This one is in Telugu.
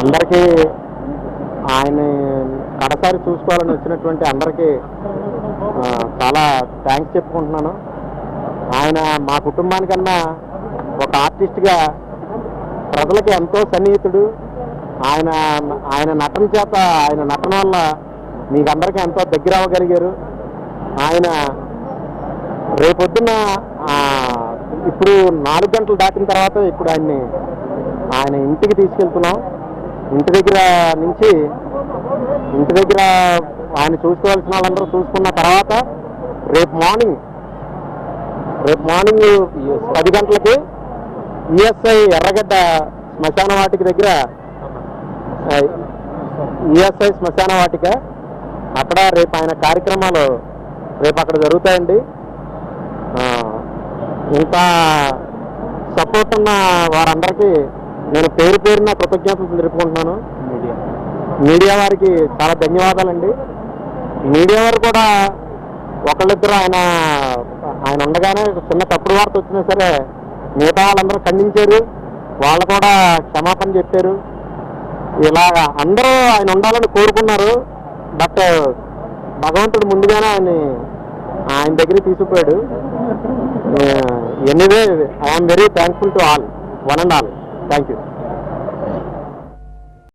అందరికీ ఆయన కడసారి చూసుకోవాలని వచ్చినటువంటి అందరికీ చాలా థ్యాంక్స్ చెప్పుకుంటున్నాను. ఆయన మా కుటుంబానికన్నా ఒక ఆర్టిస్ట్గా ప్రజలకి ఎంతో సన్నిహితుడు. ఆయన నటన చేత, ఆయన నటన వల్ల మీకు అందరికీ ఎంతో దగ్గర అవ్వగలిగారు. ఆయన రేపొద్దున ఇప్పుడు 4 గంటలు దాటిన తర్వాత ఇప్పుడు ఆయన ఇంటికి తీసుకెళ్తున్నాం. ఇంటి దగ్గర ఆయన చూసుకోవాల్సిన వాళ్ళందరూ చూసుకున్న తర్వాత రేపు మార్నింగ్ 10 గంటలకి ఈఎస్ఐ ఎర్రగడ్డ శ్మశాన వాటిక దగ్గర, ఈఎస్ఐ శ్మశాన వాటిక అక్కడ రేపు ఆయన కార్యక్రమాలు రేపు అక్కడ జరుగుతాయండి. ఇంకా సపోర్ట్ ఉన్న వారందరికీ నేను పేరు పేరున కృతజ్ఞతలు తెలుపుకుంటున్నాను. మీడియా వారికి చాలా ధన్యవాదాలండి. మీడియా వారు కూడా ఒకళ్ళిద్దరు ఆయన ఉండగానే చిన్న తప్పుడు వార్త వచ్చినా సరే మిగతా వాళ్ళందరూ ఖండించారు, వాళ్ళు కూడా క్షమాపణ చెప్పారు. ఇలాగా అందరూ ఆయన ఉండాలని కోరుకున్నారు. బట్ భగవంతుడు ముందుగానే ఆయన దగ్గరికి తీసుకుపోయాడు. Anyway I'm very thankful to all, one and all. Thank you.